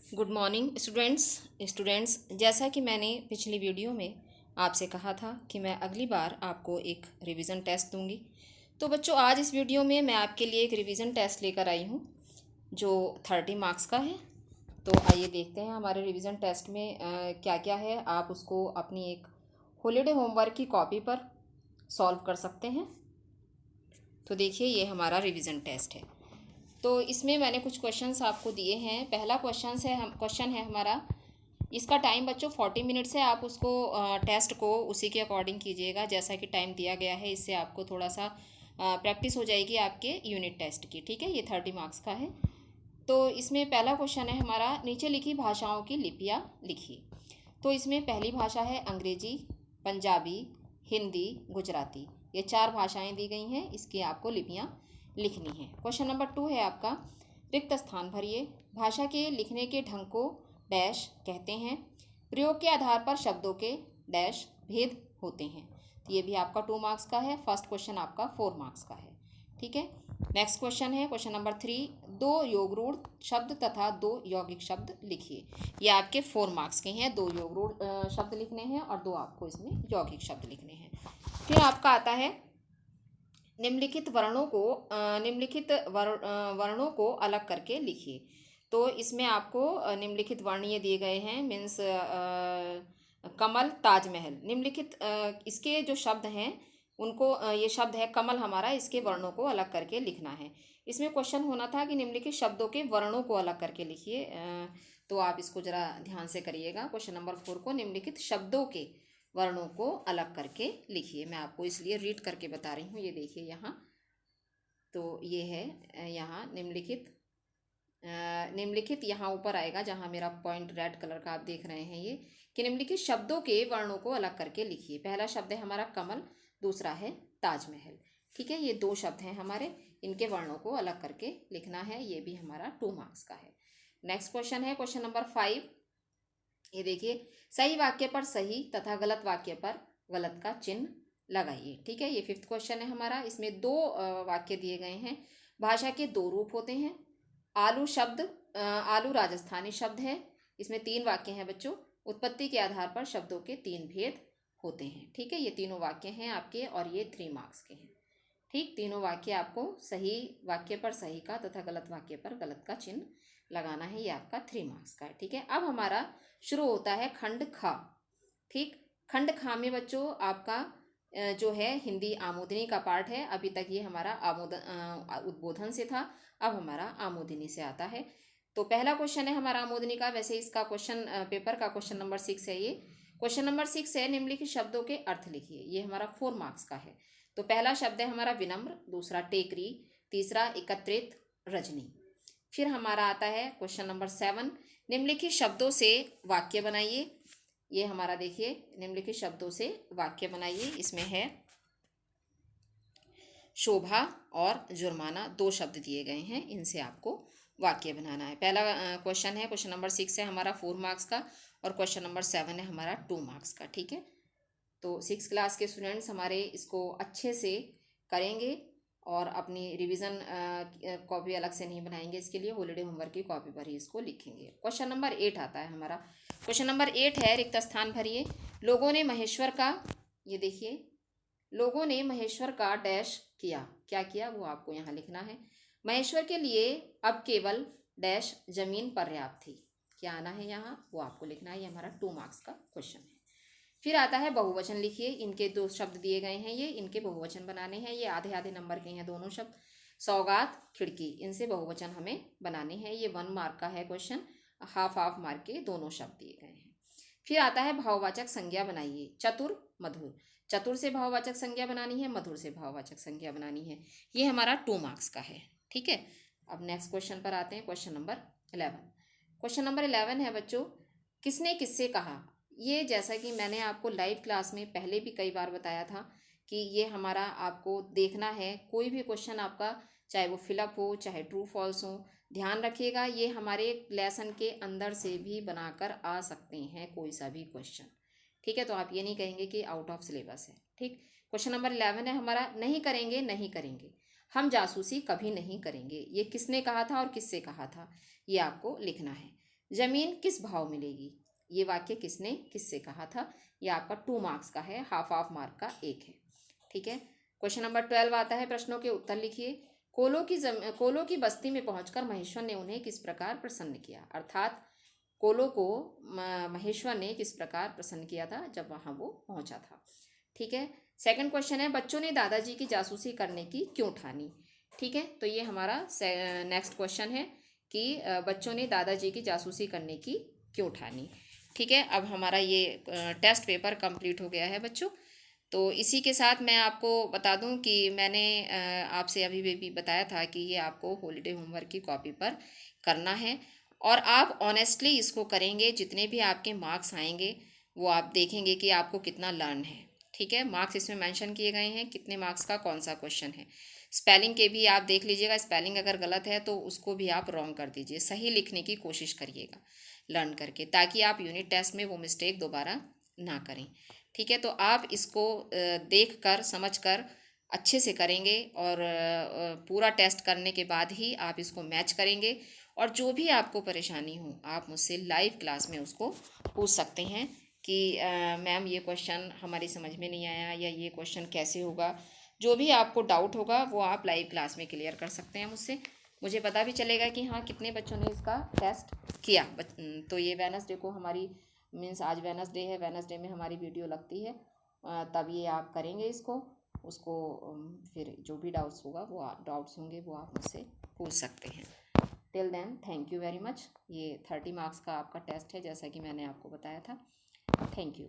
Good morning students जैसा कि मैंने पिछली वीडियो में आपसे कहा था कि मैं अगली बार आपको एक रिवीजन टेस्ट दूंगी। तो बच्चों, आज इस वीडियो में मैं आपके लिए एक रिवीजन टेस्ट लेकर आई हूँ जो 30 मार्क्स का है। तो आइए देखते हैं हमारे रिवीजन टेस्ट में क्या क्या है। आप उसको अपनी एक हॉलीडे होमवर्क की कॉपी पर सॉल्व कर सकते हैं। तो देखिए, ये हमारा रिवीजन टेस्ट है। तो इसमें मैंने कुछ क्वेश्चंस आपको दिए हैं। पहला क्वेश्चन है हमारा। इसका टाइम बच्चों 40 मिनट्स है। आप उसको टेस्ट को उसी के अकॉर्डिंग कीजिएगा जैसा कि टाइम दिया गया है। इससे आपको थोड़ा सा प्रैक्टिस हो जाएगी आपके यूनिट टेस्ट की। ठीक है, ये 30 मार्क्स का है। तो इसमें पहला क्वेश्चन है हमारा, नीचे लिखी भाषाओं की लिपियाँ लिखिए। तो इसमें पहली भाषा है अंग्रेजी, पंजाबी, हिंदी, गुजराती। ये 4 भाषाएं दी गई हैं। इसकी आपको लिपियाँ लिखनी है। क्वेश्चन नंबर 2 है आपका, रिक्त स्थान भरिए। भाषा के लिखने के ढंग को डैश कहते हैं। प्रयोग के आधार पर शब्दों के डैश भेद होते हैं। तो ये भी आपका 2 मार्क्स का है। फर्स्ट क्वेश्चन आपका 4 मार्क्स का है। ठीक है, नेक्स्ट क्वेश्चन है क्वेश्चन नंबर 3, 2 योगरूढ़ शब्द तथा 2 यौगिक शब्द लिखिए। ये आपके 4 मार्क्स के हैं। 2 योगरूढ़ शब्द लिखने हैं और 2 आपको इसमें यौगिक शब्द लिखने हैं। फिर आपका आता है, निम्नलिखित वर्णों को अलग करके लिखिए। तो इसमें आपको निम्नलिखित वर्ण ये दिए गए हैं, मीन्स कमल, ताजमहल। निम्नलिखित इसके जो शब्द हैं उनको ये शब्द है कमल हमारा, इसके वर्णों को अलग करके लिखना है। इसमें क्वेश्चन होना था कि निम्नलिखित शब्दों के वर्णों को अलग करके लिखिए। तो आप इसको ज़रा ध्यान से करिएगा। क्वेश्चन नंबर 4 को निम्नलिखित शब्दों के वर्णों को अलग करके लिखिए। मैं आपको इसलिए रीड करके बता रही हूँ। ये देखिए यहाँ, तो ये है यहाँ निम्नलिखित यहाँ ऊपर आएगा जहाँ मेरा पॉइंट रेड कलर का आप देख रहे हैं ये, कि निम्नलिखित शब्दों के वर्णों को अलग करके लिखिए। पहला शब्द है हमारा कमल, दूसरा है ताजमहल। ठीक है, ये 2 शब्द हैं हमारे, इनके वर्णों को अलग करके लिखना है। ये भी हमारा 2 मार्क्स का है। नेक्स्ट क्वेश्चन है क्वेश्चन नंबर 5। ये देखिए, सही वाक्य पर सही तथा गलत वाक्य पर गलत का चिन्ह लगाइए। ठीक है, ये 5th क्वेश्चन है हमारा। इसमें 2 वाक्य दिए गए हैं। भाषा के 2 रूप होते हैं। आलू राजस्थानी शब्द है। इसमें 3 वाक्य हैं बच्चों। उत्पत्ति के आधार पर शब्दों के 3 भेद होते हैं। ठीक है, ये तीनों वाक्य हैं आपके और ये 3 मार्क्स के हैं। ठीक, तीनों वाक्य आपको सही वाक्य पर सही का तथा गलत वाक्य पर गलत का चिन्ह लगाना है। ये आपका 3 मार्क्स का है। ठीक है, अब हमारा शुरू होता है खंड खा। ठीक, खंड खा में बच्चों आपका जो है हिंदी आमोदनी का पार्ट है। अभी तक ये हमारा उद्बोधन से था, अब हमारा आमोदनी से आता है। तो पहला क्वेश्चन है हमारा आमोदनी का। वैसे इसका क्वेश्चन पेपर का क्वेश्चन नंबर 6 है। ये क्वेश्चन नंबर 6 है, निम्नलिखित शब्दों के अर्थ लिखिए। ये हमारा 4 मार्क्स का है। तो पहला शब्द है हमारा विनम्र, दूसरा टेकरी, तीसरा एकत्रित, रजनी। फिर हमारा आता है क्वेश्चन नंबर 7, निम्नलिखित शब्दों से वाक्य बनाइए। ये हमारा देखिए, निम्नलिखित शब्दों से वाक्य बनाइए। इसमें है शोभा और जुर्माना, 2 शब्द दिए गए हैं, इनसे आपको वाक्य बनाना है। पहला क्वेश्चन है क्वेश्चन नंबर 6 है हमारा 4 मार्क्स का और क्वेश्चन नंबर 7 है हमारा 2 मार्क्स का। ठीक है, तो 6 क्लास के स्टूडेंट्स हमारे इसको अच्छे से करेंगे और अपनी रिवीजन कॉपी अलग से नहीं बनाएंगे। इसके लिए हॉलीडे होमवर्क की कॉपी पर ही इसको लिखेंगे। क्वेश्चन नंबर 8 आता है हमारा। क्वेश्चन नंबर 8 है, रिक्त स्थान भरिए। लोगों ने महेश्वर का, ये देखिए, लोगों ने महेश्वर का डैश किया। क्या किया वो आपको यहाँ लिखना है। महेश्वर के लिए अब केवल डैश जमीन पर्याप्त थी। क्या आना है यहाँ, वो आपको लिखना है। ये हमारा 2 मार्क्स का क्वेश्चन है। फिर आता है बहुवचन लिखिए। इनके 2 शब्द दिए गए हैं, ये इनके बहुवचन बनाने हैं। ये आधे आधे नंबर के हैं दोनों शब्द। सौगात, खिड़की, इनसे बहुवचन हमें बनाने हैं। ये 1 मार्क का है क्वेश्चन। हाफ मार्क के दोनों शब्द दिए गए हैं। फिर आता है भाववाचक संज्ञा बनाइए। चतुर, मधुर। चतुर से भाववाचक संज्ञा बनानी है, मधुर से भाववाचक संज्ञा बनानी है। ये हमारा 2 मार्क्स का है। ठीक है, अब नेक्स्ट क्वेश्चन पर आते हैं। Question number 11। क्वेश्चन नंबर 11 है बच्चों, किसने किससे कहा। ये जैसा कि मैंने आपको लाइव क्लास में पहले भी कई बार बताया था कि ये हमारा आपको देखना है। कोई भी क्वेश्चन आपका, चाहे वो फिलअप हो चाहे ट्रू फॉल्स हो, ध्यान रखिएगा ये हमारे लेसन के अंदर से भी बनाकर आ सकते हैं कोई सा भी क्वेश्चन। ठीक है, तो आप ये नहीं कहेंगे कि आउट ऑफ सिलेबस है। ठीक, क्वेश्चन नंबर 11 है हमारा, नहीं करेंगे नहीं करेंगे, हम जासूसी कभी नहीं करेंगे। ये किसने कहा था और किससे कहा था, ये आपको लिखना है। ज़मीन किस भाव मिलेगी? ये वाक्य किसने किससे कहा था? ये आपका 2 मार्क्स का है, हाफ हाफ मार्क का एक है। ठीक है। क्वेश्चन नंबर 12 आता है, प्रश्नों के उत्तर लिखिए। कोलों की बस्ती में पहुंचकर महेश्वर ने उन्हें किस प्रकार प्रसन्न किया? अर्थात कोलों को महेश्वर ने किस प्रकार प्रसन्न किया था जब वहां वो पहुंचा था। ठीक है। सेकंड क्वेश्चन है, बच्चों ने दादाजी की जासूसी करने की क्यों ठानी? ठीक है, तो ये हमारा नेक्स्ट क्वेश्चन है कि बच्चों ने दादाजी की जासूसी करने की क्यों ठानी। ठीक है, अब हमारा ये टेस्ट पेपर कंप्लीट हो गया है बच्चों। तो इसी के साथ मैं आपको बता दूं कि मैंने आपसे अभी भी बताया था कि ये आपको हॉलीडे होमवर्क की कॉपी पर करना है और आप ऑनेस्टली इसको करेंगे। जितने भी आपके मार्क्स आएंगे वो आप देखेंगे कि आपको कितना लर्न है। ठीक है, मार्क्स इसमें मेंशन किए गए हैं, कितने मार्क्स का कौन सा क्वेश्चन है। स्पेलिंग के भी आप देख लीजिएगा, स्पेलिंग अगर गलत है तो उसको भी आप रॉन्ग कर दीजिए, सही लिखने की कोशिश करिएगा लर्न करके, ताकि आप यूनिट टेस्ट में वो मिस्टेक दोबारा ना करें। ठीक है, तो आप इसको देख कर समझ कर अच्छे से करेंगे और पूरा टेस्ट करने के बाद ही आप इसको मैच करेंगे। और जो भी आपको परेशानी हो आप मुझसे लाइव क्लास में उसको पूछ सकते हैं कि मैम ये क्वेश्चन हमारी समझ में नहीं आया या ये क्वेश्चन कैसे होगा। जो भी आपको डाउट होगा वो आप लाइव क्लास में क्लियर कर सकते हैं मुझसे। मुझे पता भी चलेगा कि हाँ कितने बच्चों ने इसका टेस्ट किया। तो ये वेडनेसडे को हमारी मीन्स आज वेडनेसडे है, वेडनेसडे में हमारी वीडियो लगती है, तब ये आप करेंगे इसको। उसको फिर जो भी डाउट्स होंगे वो आप मुझसे पूछ सकते हैं। Till then thank you very much. ये 30 मार्क्स का आपका टेस्ट है जैसा कि मैंने आपको बताया था। Thank you.